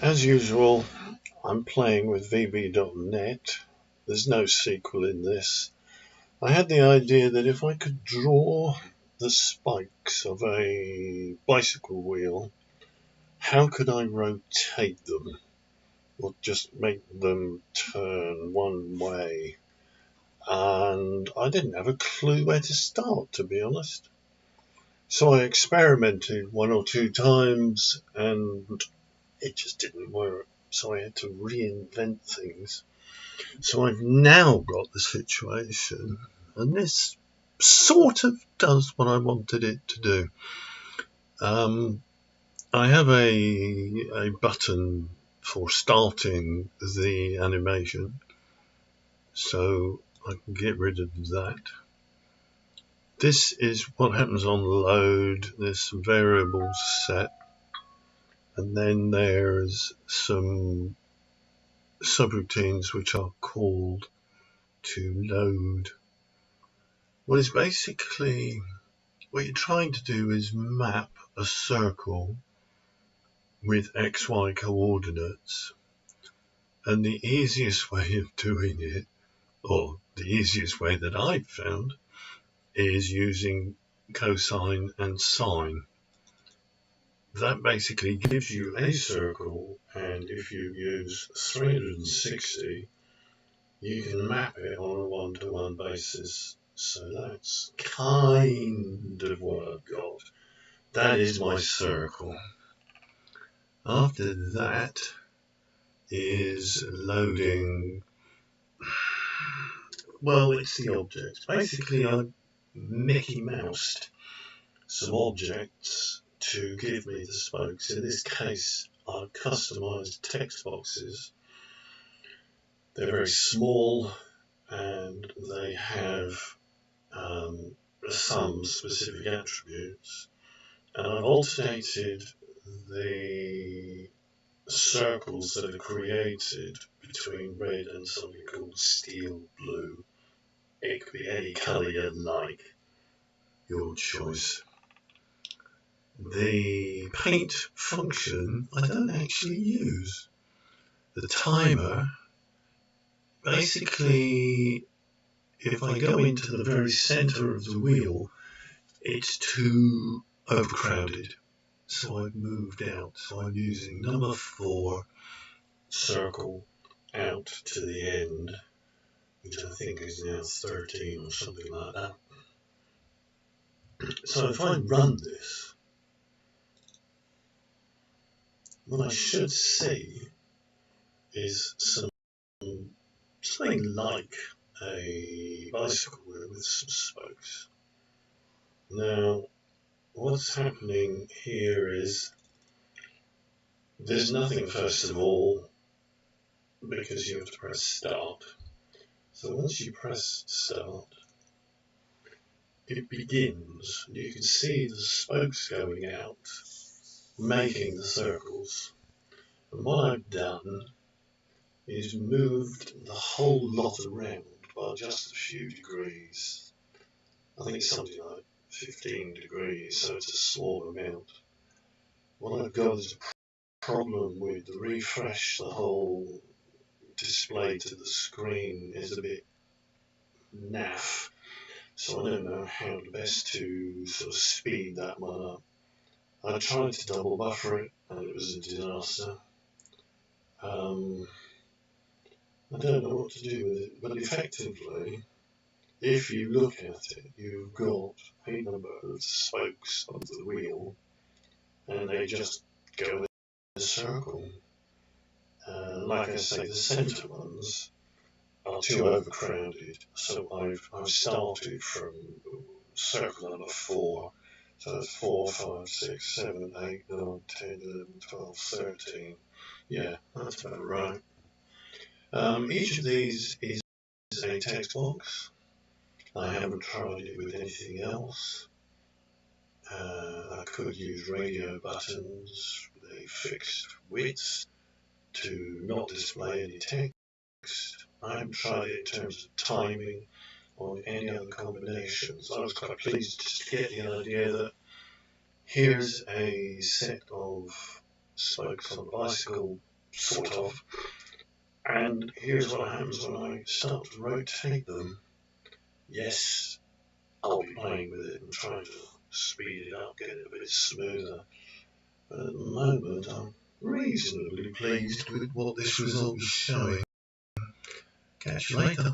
As usual, I'm playing with VB.net. There's no sequel in this. I had the idea that if I could draw the spikes of a bicycle wheel, how could I rotate them? Or just make them turn one way? And I didn't have a clue where to start, to be honest. So I experimented one or two times and it just didn't work. So I had to reinvent things. So I've now got the situation, and this sort of does what I wanted it to do. I have a button for starting the animation, so I can get rid of that. This is what happens on load. There's some variables set, and then there's some subroutines which are called to load. What you're trying to do is map a circle with XY coordinates, and the easiest way of doing it, or the easiest way that I've found, is using cosine and sine. That basically gives you a circle, and if you use 360, you can map it on a one-to-one basis. So that's kind of what I've got. That is my circle. After that is loading. Well, it's the objects. Basically, I Mickey Moused some objects to give me the spokes. In this case, I've customized text boxes. They're very small and they have some specific attributes. And I've alternated the circles that are created between red and something called steel blue. It could be any colour you like, your choice. The paint function I don't actually use. The timer, basically, if I go into the very centre of the wheel, it's too overcrowded. So I've moved out. So I'm using number 4 circle out to the end, which I think is now 13 or something like that. So if I run this, what I should see is something like a bicycle wheel with some spokes. Now, what's happening here is there's nothing first of all, because you have to press start. So once you press start, it begins. You can see the spokes going out, making the circles. And what I've done is moved the whole lot around by just a few degrees. I think it's something like 15 degrees, so it's a small amount. What I've got is a problem with the refresh. The whole display to the screen is a bit naff, so I don't know how best to sort of speed that one up. I tried to double buffer it and it was a disaster. I don't know what to do with it, but effectively, if you look at it, you've got a number of spokes of the wheel and they just go in a circle. Like I say, the centre ones are too overcrowded, so I've started from circle number 4. So that's 4, 5, 6, 7, 8, 9, 10, 11, 12, 13. Yeah, that's about right. Each of these is a text box. I haven't tried it with anything else. I could use radio buttons with a fixed width to not display any text. I haven't tried it in terms of timing or any other combinations. I was quite pleased just to get the idea that here's a set of spokes on a bicycle sort of. And here's what happens when I start to rotate them. Yes, I'll be playing with it and trying to speed it up, get it a bit smoother. But at the moment, I'm reasonably pleased with what this result is showing. Catch you later.